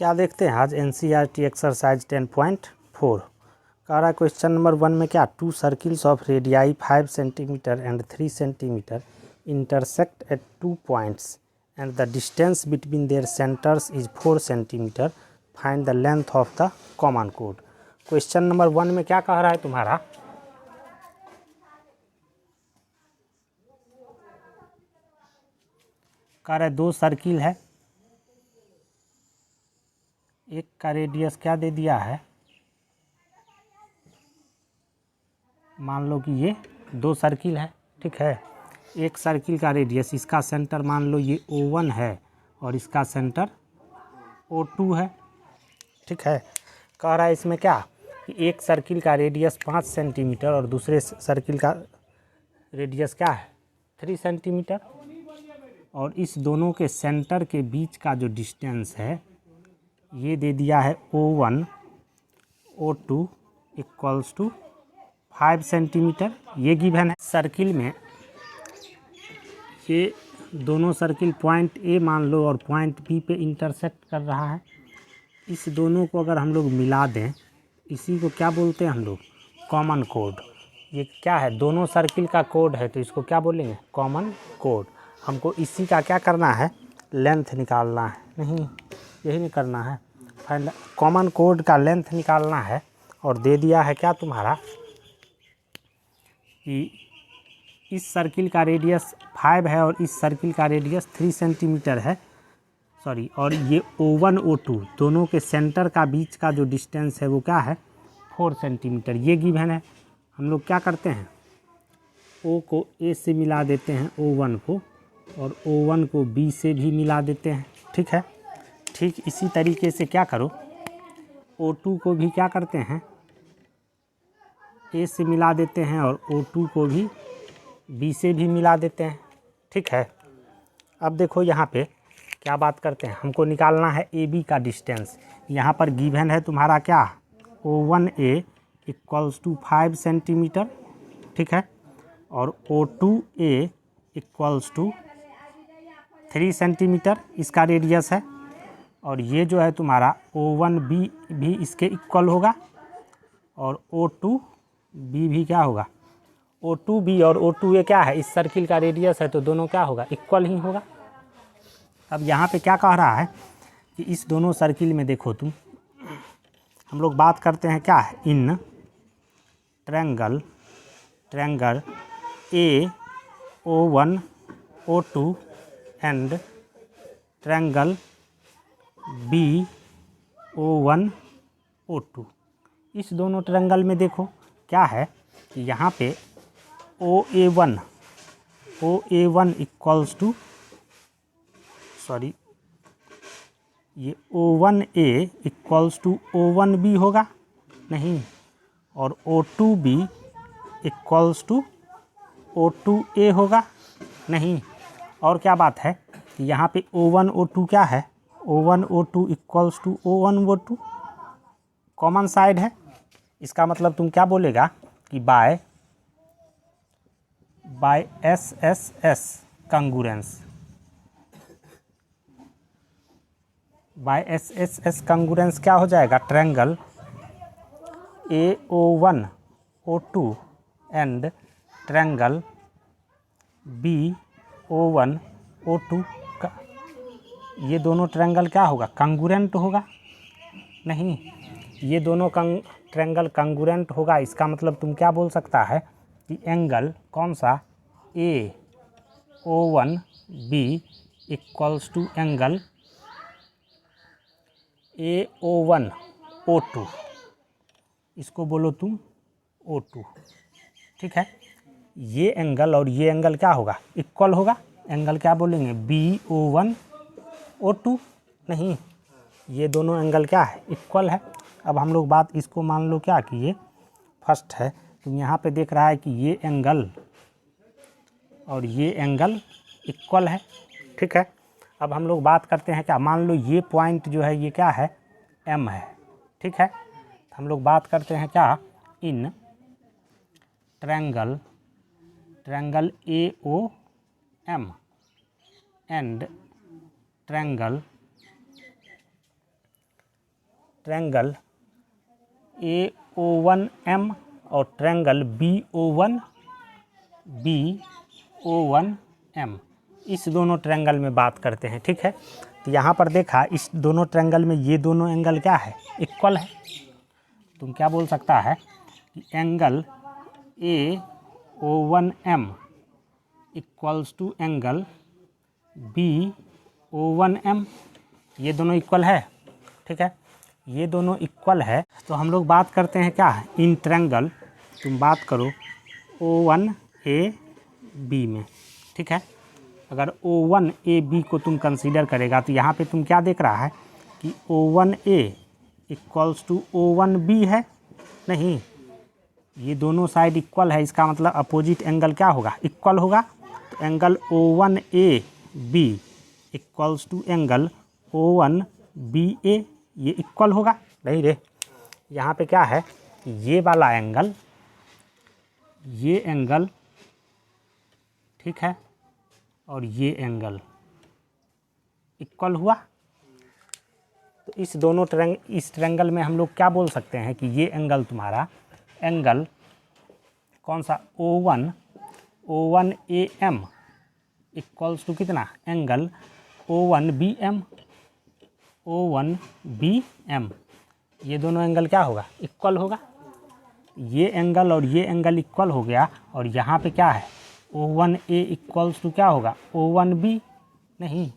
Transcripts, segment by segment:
क्या देखते हैं आज एनसीईआरटी एक्सरसाइज 10.4 कह रहा है क्वेश्चन नंबर 1 में क्या two circles of radii 5 centimetre and 3 centimetre intersect at 2 points and the distance between their centres is 4 centimetre, find the length of the common कोड। क्वेश्चन नंबर 1 में क्या कह रहा है तुम्हारा, कह रहा है दो सर्किल है, एक का रेडियस क्या दे दिया है, मान लो कि ये दो सर्किल है, ठीक है। एक सर्किल का रेडियस, इसका सेंटर मान लो ये O1 है और इसका सेंटर O2 है, ठीक है। कह रहा है इसमें क्या कि एक सर्किल का रेडियस 5 सेंटीमीटर और दूसरे सर्किल का रेडियस क्या है 3 सेंटीमीटर, और इस दोनों के सेंटर के बीच का जो डिस्टेंस है ये दे दिया है O1 O2 equals to 5 centimetre, ये गिवन है। सर्किल में ये दोनों सर्किल पॉइंट ए मान लो और पॉइंट बी पे इंटरसेक्ट कर रहा है। इस दोनों को अगर हम लोग मिला दें, इसी को क्या बोलते हैं हम लोग, कॉमन कोड। ये क्या है, दोनों सर्किल का कोड है तो इसको क्या बोलेंगे, कॉमन कोड। हमको इसी का क्या करना है, लेंथ निकालना है, नहीं यही नहीं करना है, कॉमन कोड का लेंथ निकालना है। और दे दिया है क्या तुम्हारा कि इस सर्किल का रेडियस 5 है और इस सर्किल का रेडियस 3 सेंटीमीटर है, सॉरी, और ये O1 O2 दोनों के सेंटर का बीच का जो डिस्टेंस है वो क्या है 4 सेंटीमीटर, ये गिवन है। हम लोग क्या करते हैं, O को A से मिला देते हैं O1 को, और O1 को B से भी मिला देते हैं, ठीक है। ठीक इसी तरीके से क्या करो, O2 को भी क्या करते हैं A से मिला देते हैं और O2 को भी B से भी मिला देते हैं, ठीक है। अब देखो यहाँ पे क्या बात करते हैं, हमको निकालना है AB का डिस्टेंस। यहाँ पर गिवन है तुम्हारा क्या O1A इक्वल्स टू 5 सेंटीमीटर, ठीक है, और O2A इक्वल्स टू 3 सेंटीमीटर इसका रेडियस है, और ये जो है तुम्हारा O1B भी इसके इक्वल होगा और O2B भी क्या होगा, O2B और O2A क्या है, इस सर्किल का रेडियस है तो दोनों क्या होगा, इक्वल ही होगा। अब यहाँ पे क्या कह रहा है कि इस दोनों सर्किल में देखो तुम, हम लोग बात करते हैं क्या है, in triangle AO1 O2 and triangle BO1 O2। इस दोनों ट्रायंगल में देखो क्या है कि यहाँ पे OA1 इक्वल्स टू, सॉरी, ये O1A इक्वल्स टू O1B होगा, नहीं, और O2B इक्वल्स टू O2A होगा, नहीं। और क्या बात है कि यहाँ पे O1 O2 क्या है, O1 O2 equals to O1 O2 common side है। इसका मतलब तुम क्या बोलेगा कि बाय SSS कंगुरेंस, बाय SSS कंगुरेंस क्या हो जाएगा, triangle AO1 O2 and triangle BO1 O2 का, ये दोनों ट्रायंगल क्या होगा, कंगुरेंट होगा, नहीं, ये दोनों ट्रायंगल कंगुरेंट होगा। इसका मतलब तुम क्या बोल सकता है कि एंगल कौन सा AO1B equals to angle AO1 O2, इसको बोलो तुम O2, ठीक है। ये एंगल और ये एंगल क्या होगा, इक्वल होगा। एंगल क्या बोलेंगे, BO1 O2, नहीं, ये दोनों एंगल क्या है, इक्वल है। अब हम लोग बात इसको मान लो क्या कि ये फर्स्ट है, तुम यहाँ पे देख रहा है कि ये एंगल और ये एंगल इक्वल है, ठीक है। अब हम लोग बात करते हैं क्या, मान लो ये पॉइंट जो है ये क्या है, M है, ठीक है। हम लोग बात करते हैं क्या, in triangle AOM and triangle triangle AO1M और ट्रायंगल BO1M, इस दोनों ट्रायंगल में बात करते हैं। ठीक है, तो यहाँ पर देखा इस दोनों ट्रायंगल में ये दोनों एंगल क्या है, इक्वल है। तुम क्या बोल सकता है कि angle AO1M equals to angle BO1M, ये दोनों इक्वल है। ठीक है, ये दोनों इक्वल है। तो हम लोग बात करते हैं क्या है, इन ट्रायंगल तुम बात करो O1AB में। ठीक है, अगर O1AB को तुम कंसीडर करेगा तो यहाँ पे तुम क्या देख रहा है कि O1A इक्वल्स टू O1B है। नहीं, ये दोनों साइड इक्वल है, इसका मतलब अपोजिट एंगल क्या होगा, इक्वल होगा। तो angle O1AB equals to angle O1BA, ये इक्वल होगा। नहीं रे, यहाँ पे क्या है, ये वाला एंगल, ये एंगल, ठीक है, और ये एंगल इक्वल हुआ। तो इस दोनों इस ट्रायंगल में हम लोग क्या बोल सकते हैं कि ये एंगल तुम्हारा एंगल कौन सा, O1AM इक्वल्स टू कितना, एंगल O1BM, ये दोनों एंगल क्या होगा, इक्वल होगा। ये एंगल और ये एंगल इक्वल हो गया, और यहाँ पे क्या है O1A इक्वल्स टू क्या होगा, O1B। नहीं,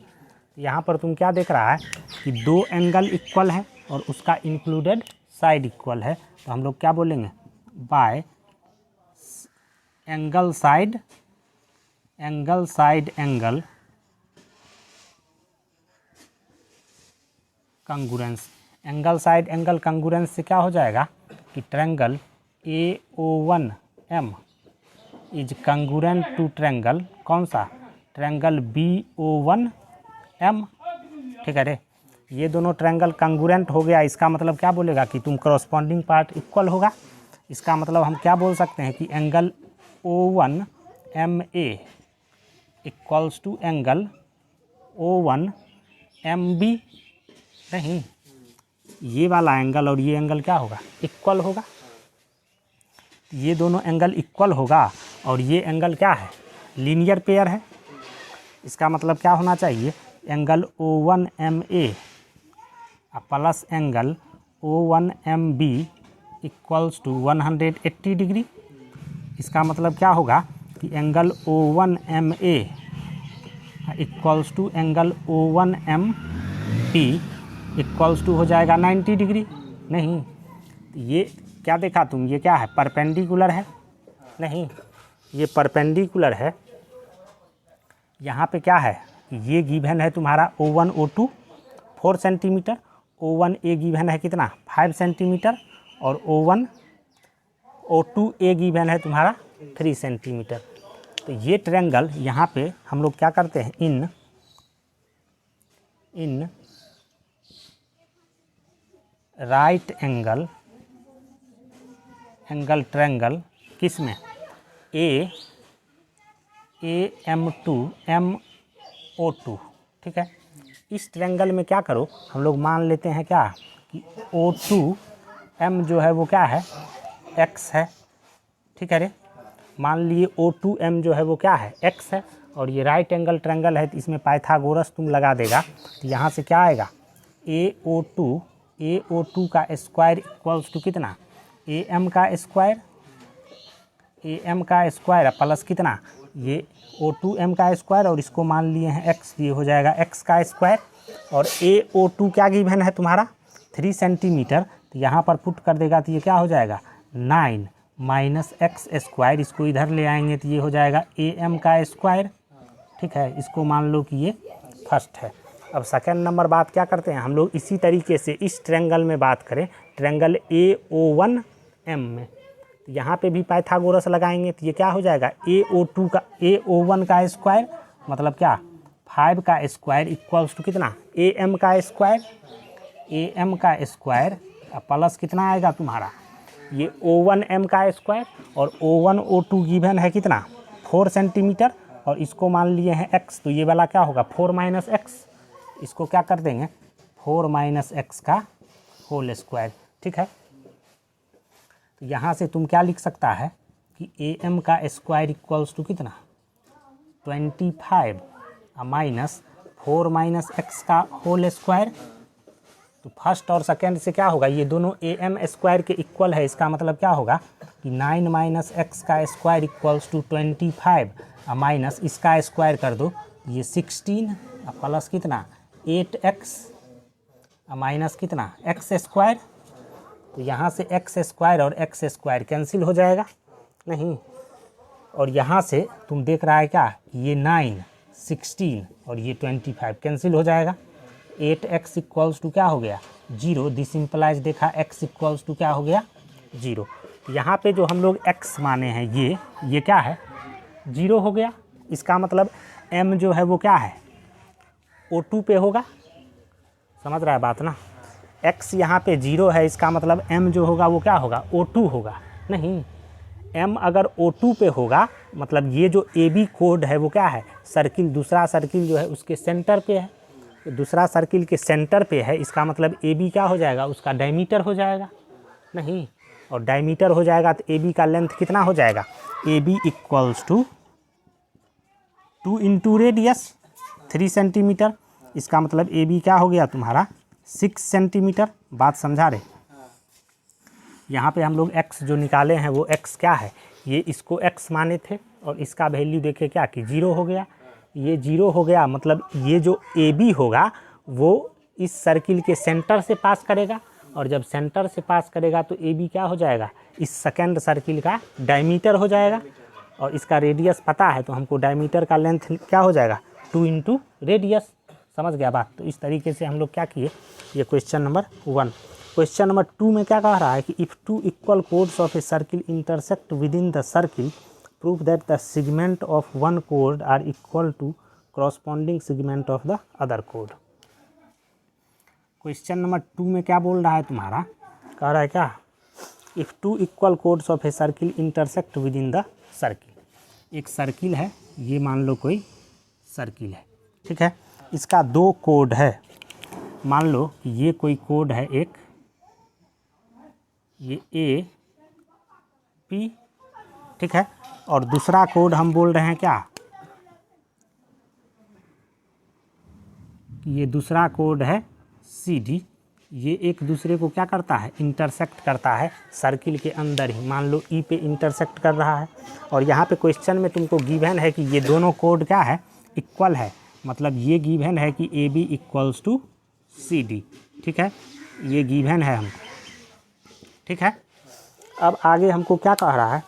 यहाँ पर तुम क्या देख रहा है कि दो एंगल इक्वल है और उसका इंक्लूडेड साइड इक्वल है। तो हम लोग क्या बोलेंगे, by angle side angle congruence. Angle side angle congruence से क्या हो जाएगा कि triangle AO1M is congruent to triangle कौन सा, ट्रायंगल BO1M। ठीक है रे, ये दोनों ट्रायंगल कंगुरेंट हो गया, इसका मतलब क्या बोलेगा कि तुम करस्पॉन्डिंग पार्ट इक्वल होगा। इसका मतलब हम क्या बोल सकते हैं कि angle O1MA equals to angle O1MB। नहीं, ये वाला एंगल और ये एंगल क्या होगा, इक्वल होगा। ये दोनों एंगल इक्वल होगा और ये एंगल क्या है, लीनियर पेयर है। इसका मतलब क्या होना चाहिए, angle O1MA plus angle O1MB equals to 180 degree. इसका मतलब क्या होगा कि angle O1MA equals to angle O1MB equals to हो जाएगा 90 डिग्री। नहीं, ये क्या देखा तुम, ये क्या है, परपेंडिकुलर है। नहीं, ये परपेंडिकुलर है। यहाँ पे क्या है, ये गिवन है तुम्हारा O1 O2 4 centimetre, O1A given है कितना 5 सेंटीमीटर, और O1 O2A गिवन है तुम्हारा 3 सेंटीमीटर। तो ये ट्रायंगल यहाँ पे हम लोग क्या करते हैं, इन राइट एंगल ट्रायंगल किस में, AM2 MO2। ठीक है, इस ट्रायंगल में क्या करो, हम लोग मान लेते हैं क्या कि O2M जो है वो क्या है, X है। ठीक है रे, मान लिए O2M जो है वो क्या है, X है, और ये राइट एंगल ट्रायंगल है, तो इसमें पाइथागोरस तुम लगा देगा। तो यहाँ से क्या आएगा, AO2 का स्क्वायर इक्वल्स टू कितना, AM का स्क्वायर प्लस कितना, ये O2M का स्क्वायर, और इसको मान लिए हैं X, ये हो जाएगा X का स्क्वायर। और AO2 क्या गिवन है तुम्हारा 3 सेंटीमीटर, तो यहाँ पर पुट कर देगा तो ये क्या हो जाएगा 9 माइनस X स्क्वायर, इसको इधर ले आएंगे तो ये हो जाएगा AM का स्क्वायर। ठीक है, इसको मान लो कि ये फर्स्ट है। अब सेकेंड नंबर बात क्या करते हैं हम लोग, इसी तरीके से इस ट्रायंगल में बात करें, ट्रायंगल AO1M में, तो यहाँ पे भी पाइथागोरस लगाएंगे तो ये क्या हो जाएगा, AO1 का स्क्वायर मतलब क्या 5 का स्क्वायर इक्वल्स टू कितना, AM का स्क्वायर प्लस कितना आएगा तुम्हारा, ये O1M का स्क्वायर, और O1 O2 गिवन है कितना 4 सेंटीमीटर, और इसको मान लिए हैं X, तो ये वाला क्या होगा 4 माइनस एक्स, इसको क्या कर देंगे 4 माइनस एक्स का होल स्क्वायर। ठीक है, तो यहाँ से तुम क्या लिख सकता है कि AM का स्क्वायर इक्वल्स टू कितना 25 माइनस 4 माइनस एक्स का होल स्क्वायर। तो फर्स्ट और सेकेंड से क्या होगा, ये दोनों AM स्क्वायर के इक्वल है, इसका मतलब क्या होगा कि 9 माइनस एक्स का स्क्वायर इक्वल्स टू 25 माइनस इसका स्क्वायर कर दो, ये 16 प्लस कितना 8x माइनस कितना एक्स स्क्वायर। तो यहाँ से एक्स स्क्वायर और एक्स स्क्वायर कैंसिल हो जाएगा नहीं, और यहाँ से तुम देख रहा है क्या, ये 9 16 और ये 25 कैंसिल हो जाएगा। 8x इक्वल्स टू क्या हो गया 0, दिस इम्प्लाइज देखा x इक्वल्स टू क्या हो गया 0। यहाँ पे जो हम लोग x माने हैं ये क्या है 0 हो गया। इसका मतलब m जो है वो क्या है O2 पे होगा, समझ रहा है बात ना। x यहाँ पे 0 है, इसका मतलब m जो होगा वो क्या होगा O2 होगा नहीं। m अगर O2 पे होगा मतलब ये जो AB कोड है वो क्या है सर्किल, दूसरा सर्किल जो है उसके सेंटर पे है, तो दूसरा सर्किल के सेंटर पे है, इसका मतलब AB क्या हो जाएगा उसका डायमीटर हो जाएगा नहीं, और डायमीटर हो जाएगा तो AB का लेंथ कितना हो जाएगा AB equals to 2 into radius 3 centimetre. इसका मतलब AB क्या हो गया तुम्हारा 6 सेंटीमीटर। बात समझा रहे। यहाँ पे हम लोग x जो निकाले हैं वो x क्या है, ये इसको x माने थे और इसका वैल्यू देखे क्या कि 0 हो गया, ये 0 हो गया। मतलब ये जो AB होगा वो इस सर्किल के सेंटर से पास करेगा, और जब सेंटर से पास करेगा तो AB क्या हो जाएगा इस सेकेंड सर्किल का डायमीटर हो जाएगा, और इसका रेडियस पता है तो हमको डायमीटर का लेंथ क्या हो जाएगा 2 इंटू रेडियस। समझ गया बात। तो इस तरीके से हम लोग क्या किए, ये क्वेश्चन नंबर 1। क्वेश्चन नंबर 2 में क्या कह रहा है कि if 2 equal chords of a circle intersect with in the circle prove that the segment of one code are equal to corresponding segment of the other code। Question number 2 में क्या बोल रहा है तुम्हारा, कह रहा है क्या if 2 equal chords of a circle intersect with in the circle. एक सर्किल है, ये मान लो कोई सर्किल है, ठीक है, इसका 2 कोड है। मान लो कि ये कोई कोड है एक, ये A P, ठीक है, और दूसरा कोड हम बोल रहे हैं क्या, ये दूसरा कोड है CD। ये एक दूसरे को क्या करता है इंटरसेक्ट करता है सर्किल के अंदर ही, मान लो E पे इंटरसेक्ट कर रहा है। और यहाँ पे क्वेश्चन में तुमको गिवन है कि ये दोनों कोड क्या है इक्वल है, मतलब ये गिवन है कि AB इक्वल्स टू CD, ठीक है, ये गिवन है हमको, ठीक है। अब आगे हमको क्या कह रहा है,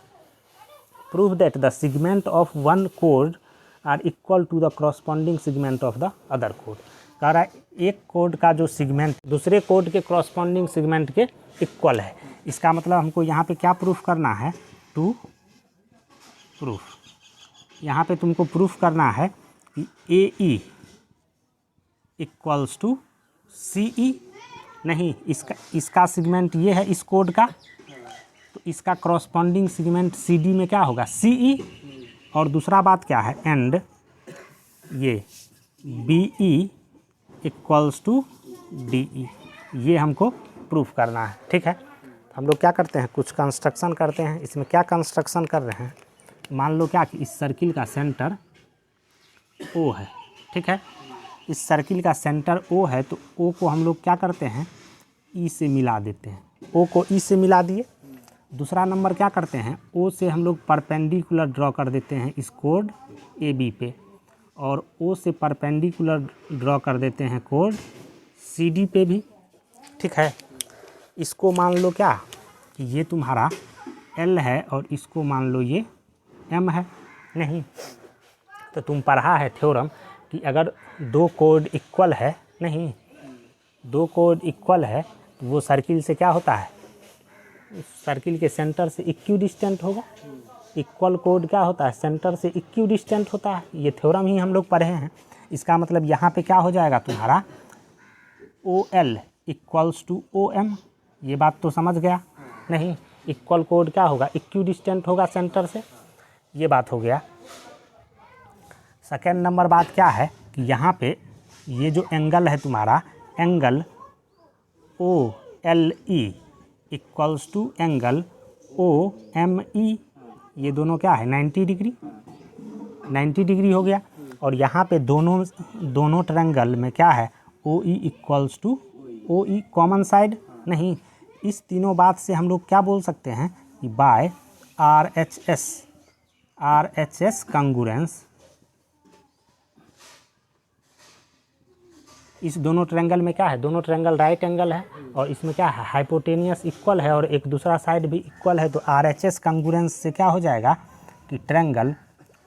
prove that the segment of one code are equal to the corresponding segment of the other code. कह रहा है एक कोड का जो सेगमेंट दूसरे कोड के करस्पॉन्डिंग सेगमेंट के इक्वल है। इसका मतलब हमको यहाँ पे क्या प्रूफ करना है, टू प्रूफ, यहाँ पे तुमको प्रूफ करना है कि AE इक्वल्स टू CE। नहीं, इसका सेगमेंट ये है इस कोड का, तो इसका करस्पॉन्डिंग सेगमेंट CD में क्या होगा CE। और दूसरा बात क्या है, एंड ये BE इक्वल्स टू DE, ये हमको प्रूफ करना है, ठीक है। हम लोग क्या करते हैं, कुछ कंस्ट्रक्शन करते हैं। इसमें क्या कंस्ट्रक्शन कर रहे हैं, मान लो क्या कि इस सर्किल का सेंटर O है, ठीक है, इस सर्किल का सेंटर O है, तो O को हम लोग क्या करते हैं E से मिला देते हैं, O को E से मिला दिए। दूसरा नंबर क्या करते हैं, O से हम लोग परपेंडिकुलर ड्रॉ कर देते हैं इस कोड AB पे, और O से परपेंडिकुलर ड्रॉ कर देते हैं कोड CD पे भी, ठीक है। इसको मान लो क्या कि ये तुम्हारा L है और इसको मान लो ये M है। नहीं, तो तुम पढ़ा है थ्योरम कि अगर 2 कोड इक्वल है, नहीं 2 कोड इक्वल है तो वो सर्किल से क्या होता है, सर्किल के सेंटर से इक्यू डिस्टेंट होगा। इक्वल कोड क्या होता है, सेंटर से इक्यू डिस्टेंट होता है। ये थ्योरम ही हम लोग पढ़े हैं। इसका मतलब यहाँ पे क्या हो जाएगा तुम्हारा OL इक्वल्स टू OM। ये बात तो समझ गया। नहीं, इक्वल कोड क्या होगा, इक्यू डिस्टेंट होगा सेंटर से, ये बात हो गया। सेकेंड नंबर बात क्या है कि यहाँ पे ये जो एंगल है तुम्हारा, angle L E equals to angle O M E, ये दोनों क्या है 90 डिग्री, 90 डिग्री हो गया। और यहाँ पे दोनों ट्रायंगल में क्या है ओ ई इक्वल्स टू ओ ई, कॉमन साइड नहीं। इस तीनों बात से हम लोग क्या बोल सकते हैं कि बाय आर एच एस कंगुरेंस, इस दोनों ट्रायंगल में क्या है, दोनों ट्रायंगल राइट एंगल है और इसमें क्या है हाइपोटेनियस इक्वल है और एक दूसरा साइड भी इक्वल है। तो आर एच एस कंगुरेंस से क्या हो जाएगा कि triangle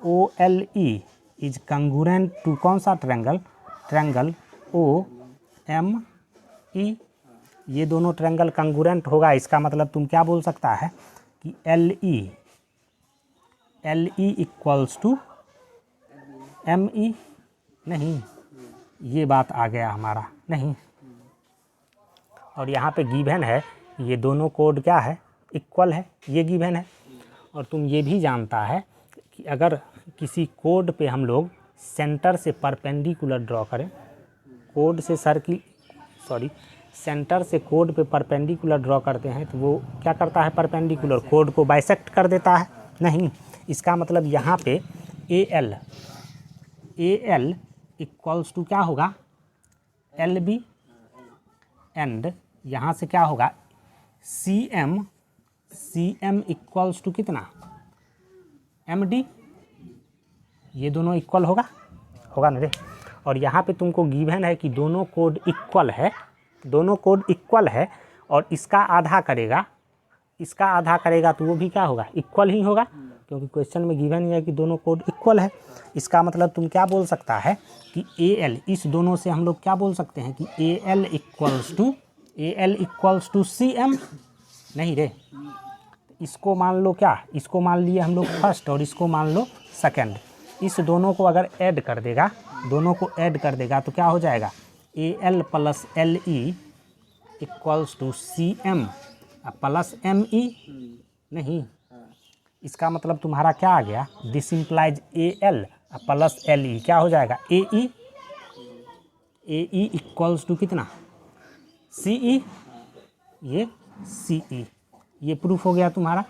O L E is congruent to कौन सा triangle, triangle O M E, ये दोनों ट्रायंगल कंगुरेंट होगा। इसका मतलब तुम क्या बोल सकता है कि L E equals to M E, नहीं ये बात आ गया हमारा नहीं। और यहाँ पे गिवन है ये दोनों कोड क्या है इक्वल है, ये गिवन है। और तुम ये भी जानता है कि अगर किसी कोड पे हम लोग सेंटर से परपेंडिकुलर ड्रॉ करें, कोड से सेंटर से कोड पे परपेंडिकुलर ड्रॉ करते हैं तो वो क्या करता है परपेंडिकुलर कोड को बाइसेक्ट कर देता है नहीं। इसका मतलब यहाँ पे ए एल इक्वल्स टू क्या होगा एल बी, एंड यहाँ से क्या होगा सी एम इक्वल्स टू कितना एम डी, ये दोनों इक्वल होगा ना रे। और यहाँ पे तुमको गिवन है कि दोनों कोड इक्वल है और इसका आधा करेगा तो वो भी क्या होगा इक्वल ही होगा, क्योंकि क्वेश्चन में गिवन ही है कि दोनों कोड इक्वल है। इसका मतलब तुम क्या बोल सकता है कि ए एल, इस दोनों से हम लोग क्या बोल सकते हैं कि A L equals to C M, नहीं रे। इसको मान लो क्या, इसको मान लिए हम लोग फर्स्ट और इसको मान लो सेकंड। इस दोनों को अगर ऐड कर देगा तो क्या हो जाएगा A L plus L E equals to C M plus M E, नहीं। इसका मतलब तुम्हारा क्या आ गया, this implies A L plus L E क्या हो जाएगा ए ई इक्वल्स टू कितना सी ई, ये सी ई, ये प्रूफ हो गया तुम्हारा,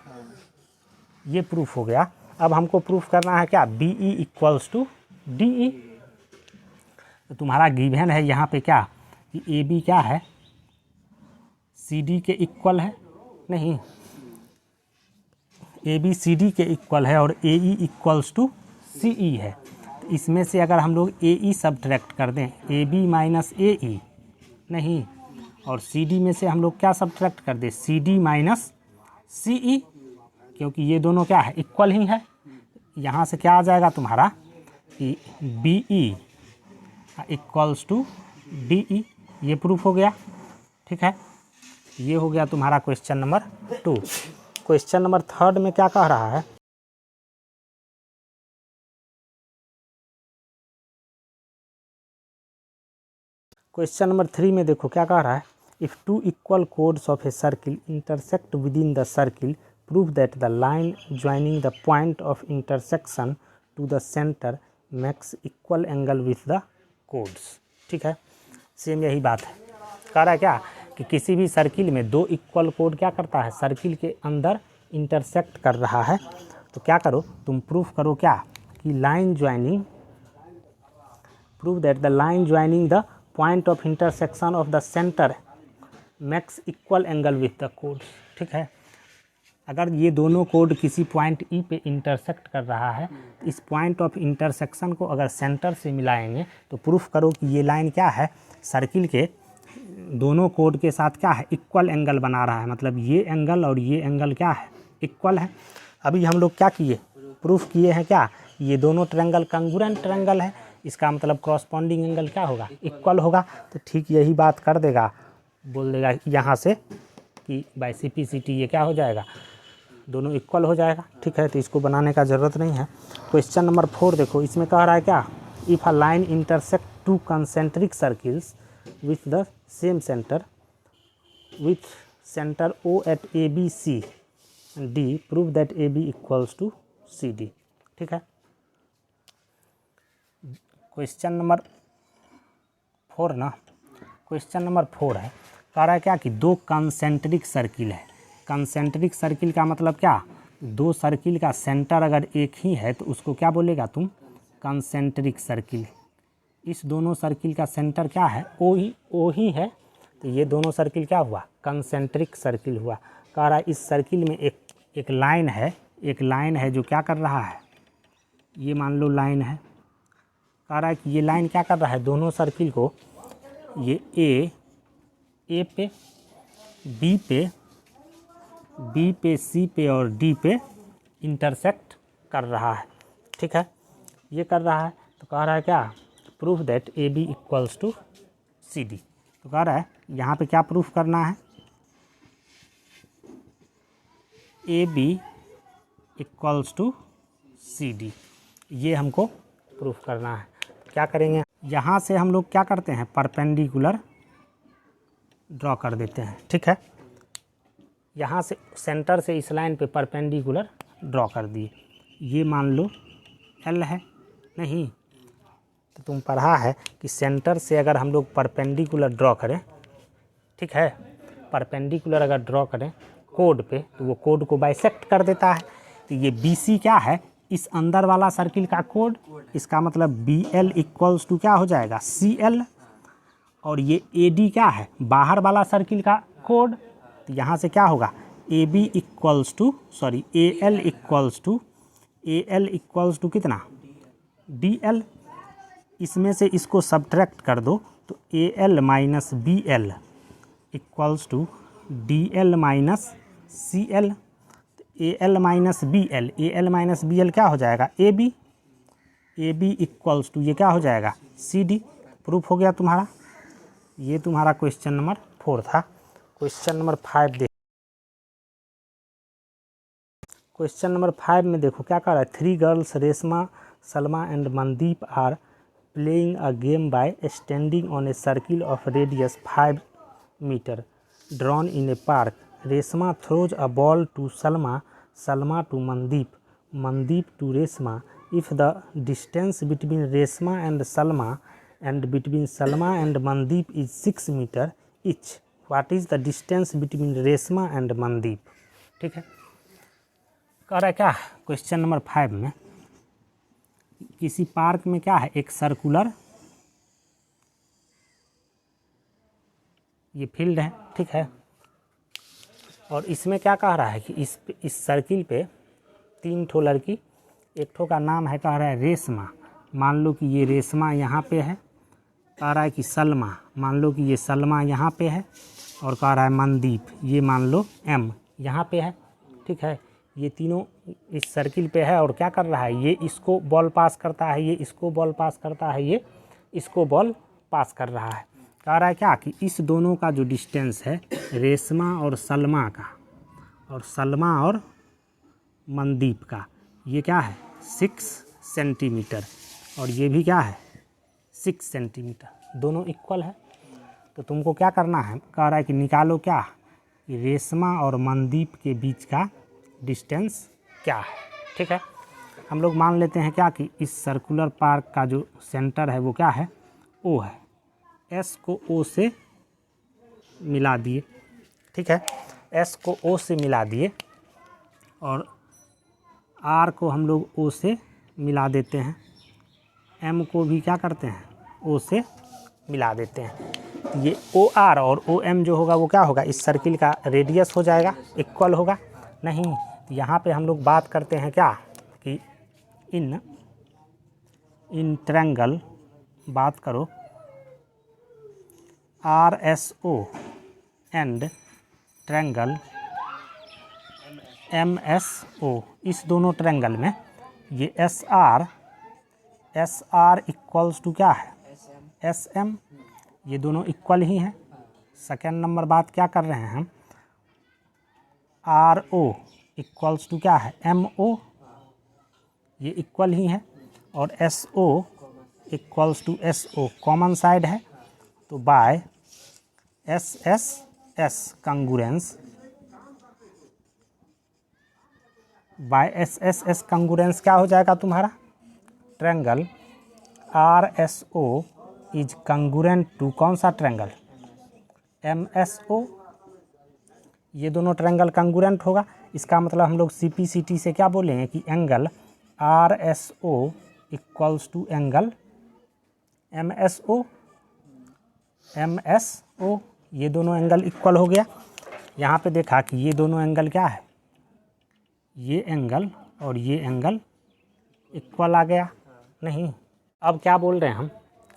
ये प्रूफ हो गया। अब हमको प्रूफ करना है क्या B E equals to D E. तो तुम्हारा गिवन है यहाँ पे क्या कि ए बी क्या है सी डी के इक्वल है, नहीं ए बी सी डी के इक्वल है और ए ई इक्वल्स टू सी ई है। तो इसमें से अगर हम लोग ए ई सब्ट्रैक्ट कर दें ए बी माइनस ए ई, नहीं, और सी डी में से हम लोग क्या सब्ट्रैक्ट कर दें सी डी माइनस सी ई, क्योंकि ये दोनों क्या है इक्वल ही है। यहाँ से क्या आ जाएगा तुम्हारा कि B E equals to D E, ये प्रूफ हो गया, ठीक है। ये हो गया तुम्हारा क्वेश्चन नंबर 2। क्वेश्चन नंबर 3 में क्या कह रहा है, क्वेश्चन नंबर 3 में देखो क्या कह रहा है, if two equal chords of a circle intersect within the circle prove that the line joining the point of intersection to the centre makes equal angle with the chords, ठीक है। Same यही बात है, कह रहा है क्या कि किसी भी सर्किल में दो इक्वल कोड क्या करता है सर्किल के अंदर इंटरसेक्ट कर रहा है। तो क्या करो तुम प्रूफ करो क्या कि line joining, prove that the line joining the point of intersection of the centre max equal angle with the code, ठीक है। अगर ये दोनों कोड किसी पॉइंट ई पे इंटरसेक्ट कर रहा है, इस पॉइंट ऑफ इंटरसेक्शन को अगर सेंटर से मिलाएंगे तो प्रूफ करो कि ये लाइन क्या है सर्किल के दोनों कोड के साथ क्या है इक्वल एंगल बना रहा है, मतलब ये एंगल और ये एंगल क्या है इक्वल है। अभी हम लोग क्या किए प्रूफ किए हैं क्या ये दोनों ट्रायंगल कंग्रुएंट ट्रायंगल है, इसका मतलब कॉरस्पॉन्डिंग एंगल क्या होगा इक्वल होगा। तो ठीक यही बात कर देगा, बोल देगा यहाँ से कि बाय सिम्प्लिसिटी ये क्या हो जाएगा दोनों इक्वल हो जाएगा, ठीक है। तो इसको बनाने का ज़रूरत नहीं है। क्वेश्चन नंबर 4 देखो, इसमें कह रहा है क्या if a line intersect two concentric circles with the same centre with centre O at A B C D prove that A B equals to C D, ठीक है। क्वेश्चन नंबर 4 ना, question number 4 है, कह रहा है क्या कि दो कंसेंट्रिक सर्किल है। कंसेंट्रिक सर्किल का मतलब क्या, दो सर्किल का सेंटर अगर एक ही है तो उसको क्या बोलेगा तुम, कंसेंट्रिक सर्किल। इस दोनों सर्किल का सेंटर क्या है, ओ ही है, तो ये दोनों सर्किल क्या हुआ, कंसेंट्रिक सर्किल हुआ। कह रहा है इस सर्किल में एक लाइन है, एक लाइन है जो क्या कर रहा है, ये मान लो लाइन है। कह रहा है कि ये लाइन क्या कर रहा है, दोनों सर्किल को ये ए पे, बी पे, सी पे और डी पे इंटरसेक्ट कर रहा है। ठीक है, ये कर रहा है। तो कह रहा है क्या, proof that A B equals to C D. तो कह रहा है यहाँ पे क्या प्रूफ करना है, A B equals to C D, ये हमको प्रूफ करना है। क्या करेंगे, यहाँ से हम लोग क्या करते हैं, परपेंडिकुलर ड्रॉ कर देते हैं। ठीक है, यहाँ से सेंटर से इस लाइन पे परपेंडिकुलर ड्रॉ कर दिए। ये मान लो एल है, नहीं तो तुम पढ़ा है कि सेंटर से अगर हम लोग परपेंडिकुलर ड्रॉ करें, ठीक है, परपेंडिकुलर अगर ड्रॉ करें कोड पे तो वो कोड को बाइसेक्ट कर देता है। तो ये बी सी क्या है, इस अंदर वाला सर्किल का कोड, इसका मतलब बी एल इक्वल्स टू क्या हो जाएगा, सी एल। और ये ए डी क्या है, बाहर वाला सर्किल का कोड, तो यहाँ से क्या होगा, A B equals to sorry A L equals to कितना, डी एल। इसमें से इसको सब्ट्रैक्ट कर दो तो A L minus B L equals to D L minus C L. A L minus B L, A L minus B L क्या हो जाएगा, ए बी इक्वल्स टू ये क्या हो जाएगा, सी डी। प्रूफ हो गया तुम्हारा। ये तुम्हारा क्वेश्चन नंबर 4 था। क्वेश्चन नंबर 5 देखो। क्वेश्चन नंबर 5 में देखो क्या कर रहा है, 3 girls Reshma, Salma and Mandeep are playing a game by standing on a circle of radius 5 metre drawn in a park. Reshma throws a ball to Salma, Salma to Mandeep, Mandeep to Reshma. If the distance between Reshma and Salma and between Salma and Mandeep is 6 meter each, what is the distance between Reshma and Mandeep. ठीक है, कह रहा है क्या question number 5 में, किसी park में क्या है, एक सर्कुलर ये फील्ड है। ठीक है, और इसमें क्या कह रहा है कि इस सर्किल पे 3 ठो लड़की, एक ठो का नाम है कह रहा है रेशमा, मान लो कि ये रेशमा यहाँ पे है। कह रहा है कि सलमा, मान लो कि ये सलमा यहाँ पे है। और कह रहा है मनदीप, ये मान लो एम यहाँ पे है। ठीक है, ये तीनों इस सर्किल पे है और क्या कर रहा है, ये इसको बॉल पास करता है, ये इसको बॉल पास करता है, ये इसको बॉल पास कर रहा है। कह रहा है क्या कि इस दोनों का जो डिस्टेंस है रेशमा और सलमा का, और सलमा और मनदीप का, ये क्या है 6 सेंटीमीटर, और ये भी क्या है 6 सेंटीमीटर, दोनों इक्वल है। तो तुमको क्या करना है, कह रहा है कि निकालो क्या, कि रेशमा और मनदीप के बीच का डिस्टेंस क्या है। ठीक है, हम लोग मान लेते हैं क्या कि इस सर्कुलर पार्क का जो सेंटर है वो क्या है, ओ है। एस को ओ से मिला दिए। ठीक है, एस को ओ से मिला दिए और आर को हम लोग ओ से मिला देते हैं, एम को भी क्या करते हैं, ओ से मिला देते हैं। ये ओ आर और ओ एम जो होगा वो क्या होगा, इस सर्किल का रेडियस हो जाएगा, इक्वल होगा नहीं। तो यहाँ पे हम लोग बात करते हैं क्या कि इन ट्रायंगल बात करो R S O and triangle M S O, इस दोनों ट्रायंगल में ये एस आर इक्वल्स टू क्या है, एस एम, ये दोनों इक्वल ही हैं। सेकेंड नंबर बात क्या कर रहे हैं हम, आर ओ इक्वल्स टू क्या है, एम ओ, ये इक्वल ही है। और S O equals to S O, common side है, तो by S S S congruence, by S S S congruence क्या हो जाएगा तुम्हारा, triangle R S O is congruent to कौन सा ट्रायंगल, MSO, ये दोनों ट्रायंगल कंग्रुएंट होगा। इसका मतलब हम लोग CPCT से क्या बोलेंगे कि angle RSO equals to angle MSO, ये दोनों एंगल इक्वल हो गया। यहाँ पे देखा कि ये दोनों एंगल क्या है, ये एंगल और ये एंगल इक्वल आ गया। नहीं, अब क्या बोल रहे हैं हम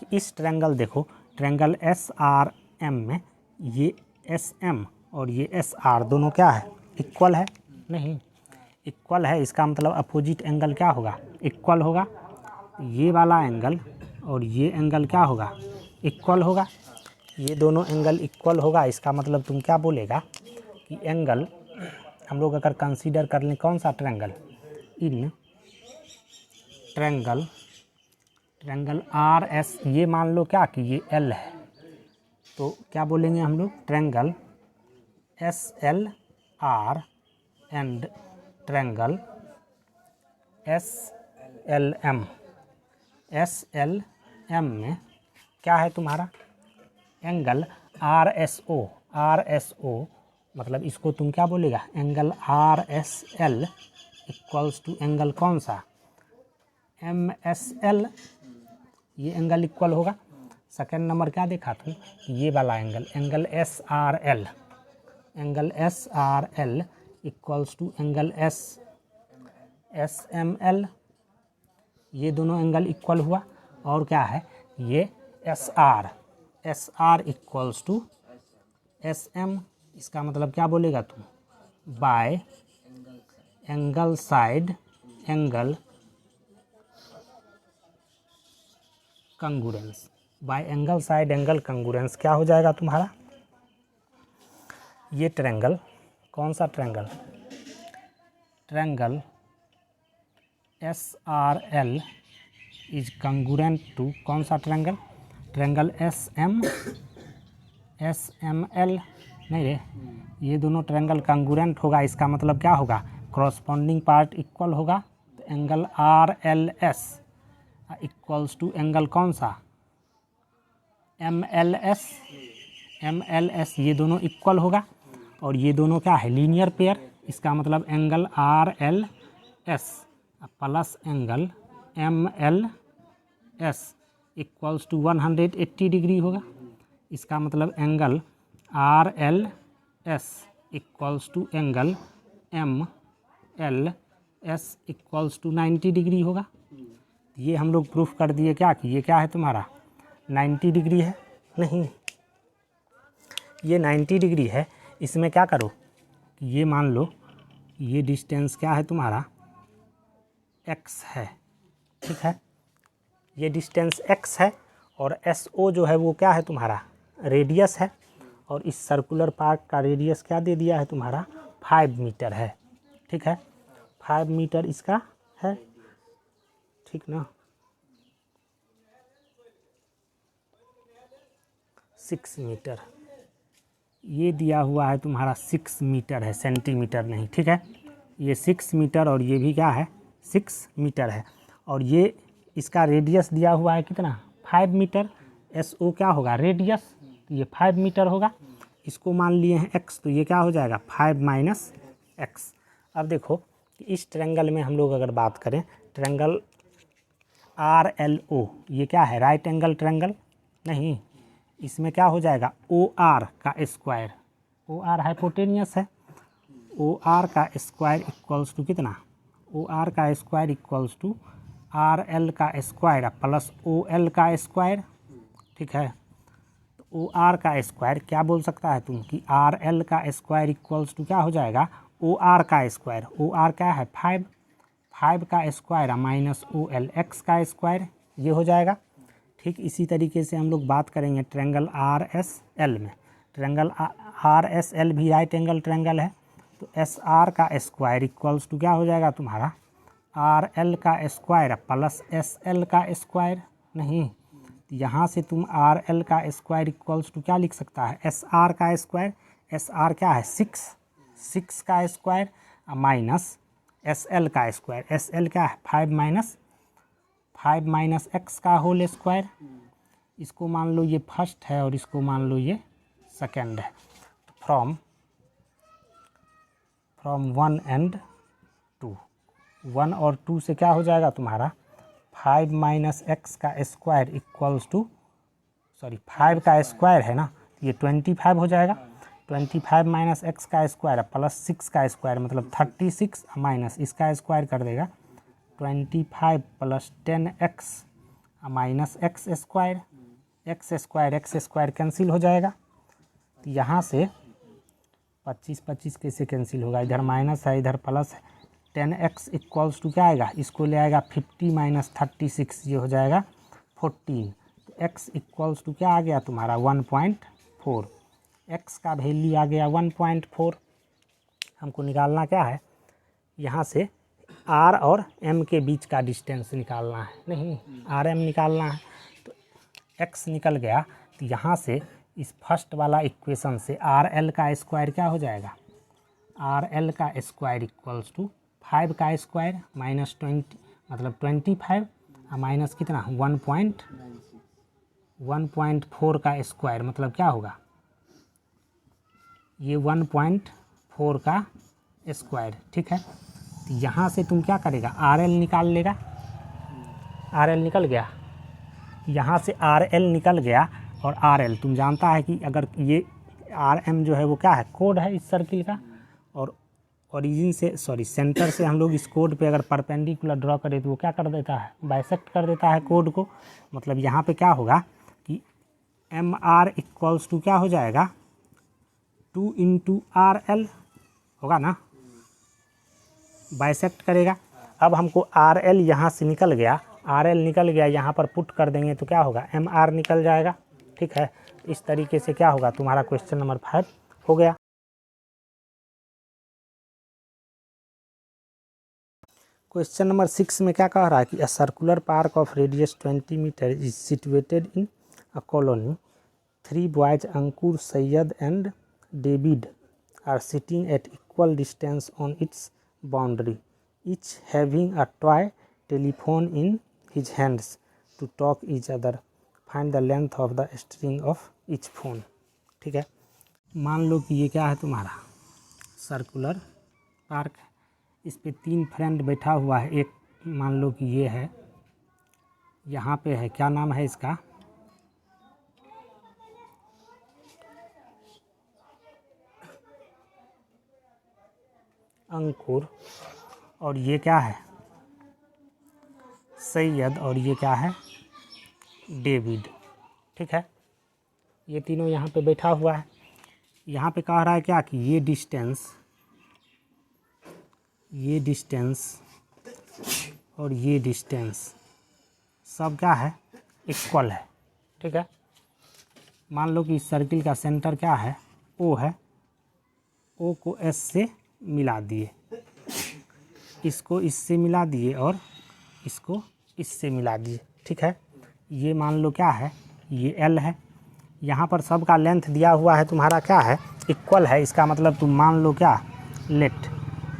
कि इस ट्रायंगल देखो, ट्रायंगल SRM में ये SM और ये SR दोनों क्या है, इक्वल है। नहीं, इक्वल है, इसका मतलब अपोजिट एंगल क्या होगा, इक्वल होगा। ये वाला एंगल और ये एंगल क्या होगा, इक्वल होगा। ये दोनों एंगल इक्वल होगा, इसका मतलब तुम क्या बोलेगा कि एंगल हम लोग अगर कंसीडर कर लें कौन सा ट्रायंगल, इन ट्रायंगल RS, ये मान लो क्या कि ये L है, तो क्या बोलेंगे हम लोग, triangle SLR and triangle SLM में क्या है तुम्हारा, एंगल RSO मतलब इसको तुम क्या बोलेगा, angle RSL equals to angle कौन सा, MSL, ये एंगल इक्वल होगा। सेकेंड नंबर क्या देखा तुम, ये वाला angle SRL equals to angle SML, ये दोनों एंगल इक्वल हुआ। और क्या है, ये SR इक्वल्स टू SM, इसका मतलब क्या बोलेगा तुम, by angle side angle congruence, by angle side angle congruence क्या हो जाएगा तुम्हारा, ये ट्रायंगल कौन सा triangle, triangle SRL is congruent to कौन सा ट्रायंगल, ट्रायंगल SML, नहीं रे, ये दोनों ट्रायंगल कंग्रुएंट होगा, इसका मतलब क्या होगा, कॉरस्पॉन्डिंग पार्ट इक्वल होगा। तो angle RLS equals to angle कौन सा, MLS, ये दोनों इक्वल होगा। और ये दोनों क्या है, लीनियर पेयर, इसका मतलब angle RLS plus angle MLS equals to 180 degree होगा। इसका मतलब angle RLS equals to angle MLS equals to 90 degree होगा। ये हम लोग प्रूफ कर दिए क्या कि ये क्या है तुम्हारा 90 डिग्री है। नहीं, ये 90 डिग्री है। इसमें क्या करो कि ये मान लो ये डिस्टेंस क्या है तुम्हारा x है, ठीक है, ये डिस्टेंस x है और SO जो है वो क्या है तुम्हारा रेडियस है। और इस सर्कुलर पार्ट का रेडियस क्या दे दिया है तुम्हारा 5 मीटर है, ठीक है, 5 मीटर इसका है, ठीक ना। 6 मीटर ये दिया हुआ है तुम्हारा 6 मीटर है, सेंटीमीटर नहीं, ठीक है। ये 6 मीटर और ये भी क्या है 6 मीटर है। और ये इसका रेडियस दिया हुआ है कितना 5 मीटर। SO क्या होगा रेडियस, तो ये 5 मीटर होगा। इसको मान लिए हैं x, तो ये क्या हो जाएगा 5 माइनस एक्स। अब देखो कि इस ट्रायंगल में हम लोग अगर बात करें ट्रायंगल RLO, ये क्या है राइट एंगल ट्रायंगल, नहीं, इसमें क्या हो जाएगा OR का स्क्वायर, OR हाइपोटेनियस है, OR का स्क्वायर इक्वल्स टू कितना, OR का स्क्वायर इक्वल्स टू RL का स्क्वायर प्लस OL का स्क्वायर, ठीक है। तो OR का स्क्वायर क्या बोल सकता है तुम कि RL का स्क्वायर इक्वल्स टू क्या हो जाएगा OR का स्क्वायर, OR क्या है 5 का स्क्वायर माइनस OL x का स्क्वायर, ये हो जाएगा। ठीक इसी तरीके से हम लोग बात करेंगे ट्रायंगल RSL में। ट्रायंगल RSL भी राइट एंगल ट्रायंगल है, तो SR का स्क्वायर इक्वल्स टू क्या हो जाएगा तुम्हारा RL का स्क्वायर प्लस SL का स्क्वायर, नहीं, यहाँ से तुम RL का स्क्वायर इक्वल्स टू क्या लिख सकता है SR का स्क्वायर, SR क्या है 6 का स्क्वायर माइनस SL का स्क्वायर, SL क्या है 5 माइनस x का होल स्क्वायर। इसको मान लो ये फर्स्ट है और इसको मान लो ये सेकेंड है। फ्रॉम 1 एंड 2, 1 और 2 से क्या हो जाएगा तुम्हारा 5 माइनस एक्स का स्क्वायर इक्वल्स टू 5 का स्क्वायर है ना, ये 25 हो जाएगा। 25 माइनस एक्स का स्क्वायर प्लस 6 का स्क्वायर मतलब 36 माइनस इसका स्क्वायर कर देगा 25 plus 10x minus x square, x square cancel हो जाएगा। तो यहाँ से 25 कैसे कैंसिल होगा, इधर माइनस है इधर प्लस है। 10x इक्वल्स टू क्या आएगा, इसको ले आएगा 50 माइनस 36, ये हो जाएगा 14। तो x इक्वल्स टू क्या आ गया तुम्हारा 1.4, x का वैल्यू आ गया 1.4। हमको निकालना क्या है, यहाँ से r और m के बीच का डिस्टेंस निकालना है, नहीं rm निकालना है। तो x निकल गया, तो यहाँ से इस फर्स्ट वाला इक्वेशन से RL का स्क्वायर क्या हो जाएगा, RL का स्क्वायर इक्वल्स टू 5 का स्क्वायर माइनस 20 मतलब 25 माइनस कितना 1.4 का स्क्वायर मतलब क्या होगा, ये 1.4 का स्क्वायर। ठीक है, तो यहाँ से तुम क्या करेगा RL निकाल लेगा, RL निकल गया, यहाँ से RL निकल गया। और RL तुम जानता है कि अगर ये RM जो है वो क्या है कोड है इस सर्किल का, और ओरिजिन से सेंटर से हम लोग इस कोड पे अगर परपेंडिकुलर ड्रॉ करें तो वो क्या कर देता है बाइसेक्ट कर देता है कोड को। मतलब यहाँ पे क्या होगा कि MR इक्वल्स टू क्या हो जाएगा 2 इंटू RL होगा ना, बाइसेक्ट करेगा। अब हमको RL यहाँ से निकल गया, RL निकल गया, यहाँ पर पुट कर देंगे तो क्या होगा MR निकल जाएगा। ठीक है, इस तरीके से क्या होगा तुम्हारा क्वेश्चन नंबर 5 हो गया। क्वेश्चन नंबर 6 में क्या कह रहा है कि a circular park of radius 20 metre is situated in a colony. 3 boys Ankur, Syed and David are sitting at equal distance on its boundary, each having a toy telephone in his hands to talk each other. Find the length of the string of each phone. ठीक है, मान लो कि ये क्या है तुम्हारा circular park है, इस पे 3 फ्रेंड बैठा हुआ है। एक मान लो कि ये है, यहाँ पे है, क्या नाम है इसका अंकुर, और ये क्या है सैयद, और ये क्या है डेविड। ठीक है, ये तीनों यहाँ पे बैठा हुआ है। यहाँ पे कह रहा है क्या कि ये डिस्टेंस और ये डिस्टेंस सब क्या है इक्वल है। ठीक है, मान लो कि इस सर्किल का सेंटर क्या है O है, O को S से मिला दिए, इसको इससे मिला दिए और इसको इससे मिला दिए। ठीक है, ये मान लो क्या है ये L है, यहाँ पर सब का लेंथ दिया हुआ है तुम्हारा क्या है इक्वल है। इसका मतलब तुम मान लो क्या let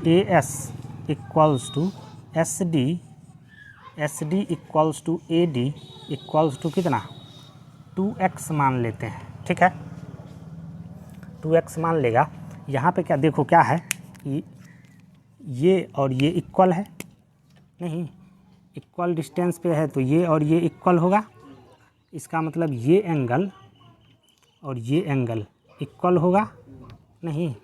AS equals to SD equals to AD equals to कितना 2x मान लेते हैं। ठीक है, 2x मान लेगा। यहाँ पे क्या देखो क्या है कि ये और ये इक्वल है, नहीं इक्वल डिस्टेंस पे है तो ये और ये इक्वल होगा। इसका मतलब ये एंगल और ये एंगल इक्वल होगा, नहीं।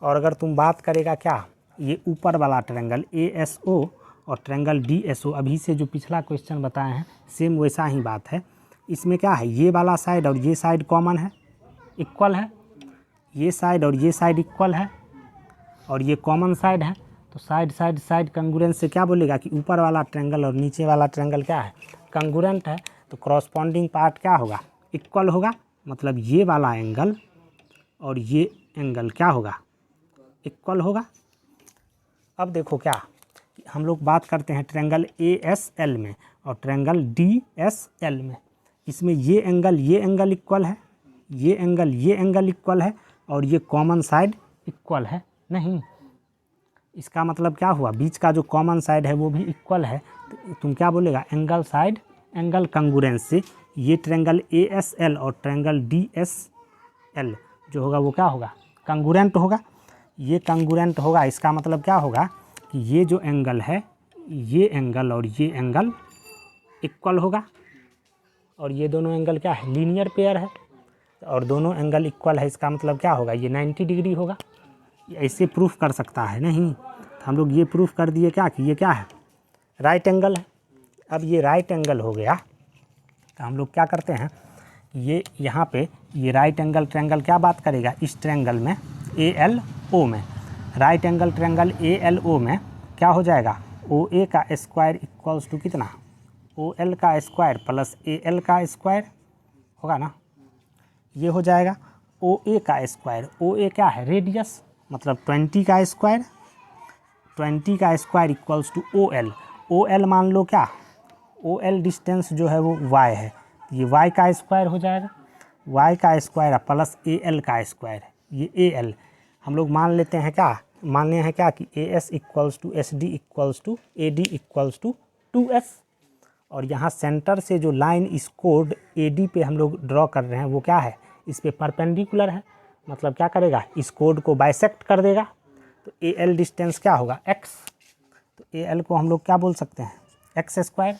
और अगर तुम बात करेगा क्या ये ऊपर वाला ट्रायंगल ASO और ट्रायंगल DSO, अभी से जो पिछला क्वेश्चन बताए हैं सेम वैसा ही बात है। इसमें क्या है ये वाला साइड और ये साइड कॉमन है, इक्वल है, ये साइड और ये साइड इक्वल है, और ये कॉमन साइड है। तो साइड कंगुरेंस से क्या बोलेगा कि ऊपर वाला ट्रायंगल और नीचे वाला ट्रायंगल क्या है कंगुरेंट है, तो कॉरस्पॉन्डिंग पार्ट क्या होगा इक्वल होगा। मतलब ये वाला एंगल और ये एंगल क्या होगा इक्वल होगा। अब देखो क्या हम लोग बात करते हैं ट्रायंगल ASL में और ट्रायंगल DSL में। इसमें ये एंगल इक्वल है, ये एंगल इक्वल है, और ये कॉमन साइड इक्वल है, नहीं। इसका मतलब क्या हुआ बीच का जो कॉमन साइड है वो भी इक्वल है। तो तुम क्या बोलेगा एंगल साइड एंगल कंगुरेंस से ये ट्रायंगल ASL और ट्रायंगल एल जो होगा वो क्या होगा, कंगुरेंट होगा। ये कंगुरेंट होगा, इसका मतलब क्या होगा कि ये जो एंगल है, ये एंगल और ये एंगल इक्वल होगा, और ये दोनों एंगल क्या है, लीनियर पेयर है, और दोनों एंगल इक्वल है, इसका मतलब क्या होगा, ये 90 डिग्री होगा। ऐसे प्रूफ कर सकता है नहीं, तो हम लोग ये प्रूफ कर दिए क्या कि ये क्या है, राइट एंगल है। अब ये राइट एंगल हो गया, तो हम लोग क्या करते हैं, ये यहाँ पे ये राइट एंगल ट्रायंगल क्या बात करेगा, इस ट्रायंगल में ALO में, राइट एंगल ट्रायंगल ALO में क्या हो जाएगा, OA का स्क्वायर इक्वल्स टू कितना, OL का स्क्वायर प्लस AL का स्क्वायर होगा ना, ये हो जाएगा। OA का स्क्वायर, OA क्या है, रेडियस, मतलब 20 का स्क्वायर, 20 का square equals to OL, OL मान लो क्या, OL डिस्टेंस जो है वो y है, ये y का स्क्वायर हो जाएगा, y का स्क्वायर प्लस AL का स्क्वायर, ये AL हम लोग मान लेते हैं क्या, माने हैं क्या कि AS equals to SD equals to AD equals to 2S, और यहाँ सेंटर से जो लाइन इस कोड AD पे हम लोग ड्रॉ कर रहे हैं वो क्या है, इस पे परपेंडिकुलर है, मतलब क्या करेगा, इस कोड को बाइसेक्ट कर देगा। तो AL डिस्टेंस क्या होगा, x, तो AL को हम लोग क्या बोल सकते हैं, x स्क्वायर।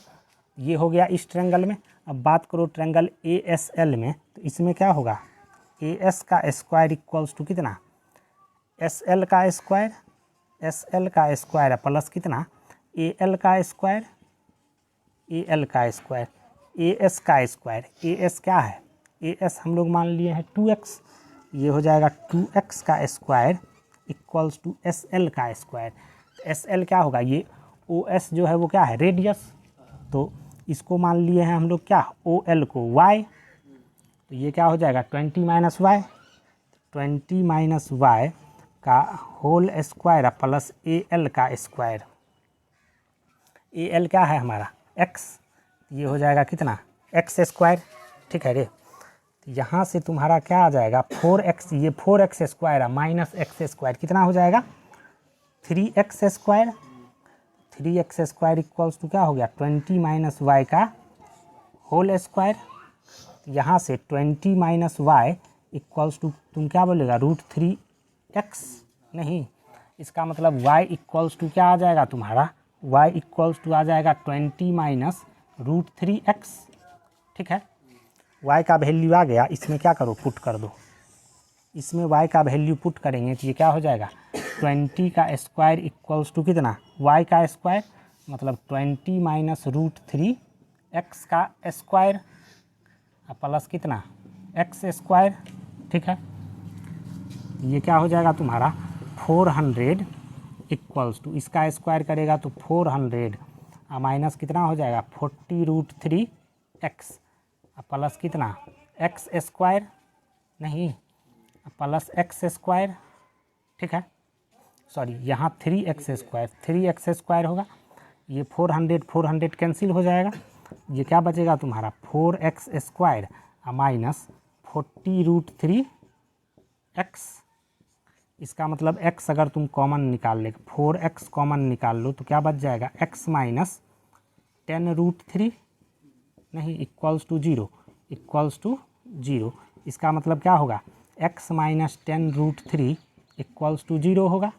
ये हो गया इस ट्रायंगल में। अब बात करो ट्रायंगल ASL में, तो इसमें क्या होगा, AS का स्क्वायर इक्वल्स टू कितना, SL का स्क्वायर, SL का स्क्वायर प्लस कितना, AL का स्क्वायर, AL का स्क्वायर, AS का स्क्वायर, AS क्या है, AS हम लोग मान लिए हैं 2x, ये हो जाएगा 2x का स्क्वायर इक्वल्स टू SL का स्क्वायर। SL क्या होगा, ये OS जो है वो क्या है, रेडियस, तो इसको मान लिए हैं हम लोग क्या, OL को y, तो ये क्या हो जाएगा 20 माइनस वाई, 20 माइनस वाई का होल स्क्वायर प्लस AL का स्क्वायर, AL क्या है हमारा x, ये हो जाएगा कितना, x स्क्वायर, ठीक है रे। तो यहाँ से तुम्हारा क्या आ जाएगा 4x, ये 4x square minus x square कितना हो जाएगा 3x square, 3x square equals to क्या हो गया 20 माइनस वाई का होल स्क्वायर। यहाँ से 20 माइनस वाई इक्वल्स टू तुम क्या बोलेगा √3x, नहीं, इसका मतलब y इक्वल्स टू क्या आ जाएगा तुम्हारा, y इक्वल्स टू आ जाएगा 20 माइनस √3x, ठीक है। y का वैल्यू आ गया, इसमें क्या करो पुट कर दो, इसमें y का वैल्यू पुट करेंगे तो ये क्या हो जाएगा 20 का स्क्वायर इक्वल्स टू कितना, y का स्क्वायर, मतलब 20 माइनस √3x का स्क्वायर प्लस कितना x स्क्वायर, ठीक है। ये क्या हो जाएगा तुम्हारा 400 इक्वल्स टू, इसका स्क्वायर करेगा तो 400 माइनस कितना हो जाएगा 40√3x प्लस कितना x स्क्वायर, नहीं प्लस x स्क्वायर, ठीक है, सॉरी यहाँ 3x स्क्वायर, 3x स्क्वायर होगा, ये 400 कैंसिल हो जाएगा, ये क्या बचेगा तुम्हारा 4x स्क्वायर माइनस 40√3x, इसका मतलब x अगर तुम कॉमन निकाल ले, 4x कॉमन निकाल लो तो क्या बच जाएगा x माइनस 10√3, नहीं इक्वल्स टू 0, इक्वल्स टू 0, इसका मतलब क्या होगा x माइनस 10√3 इक्वल्स टू 0 होगा,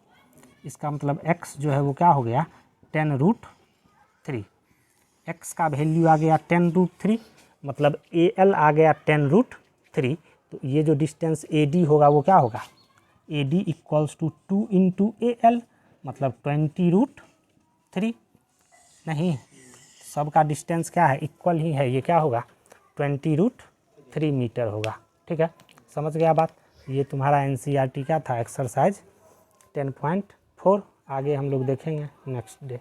इसका मतलब x जो है वो क्या हो गया 10√3, x का वैल्यू आ गया 10√3, मतलब AL आ गया 10√3, तो ये जो डिस्टेंस AD होगा वो क्या होगा AD equals to 2 into AL, मतलब 20√3, नहीं सबका डिस्टेंस क्या है इक्वल ही है, ये क्या होगा 20√3 मीटर होगा, ठीक है, समझ गया बात। ये तुम्हारा NCERT का था एक्सरसाइज 10.4, आगे हम लोग देखेंगे नेक्स्ट डे।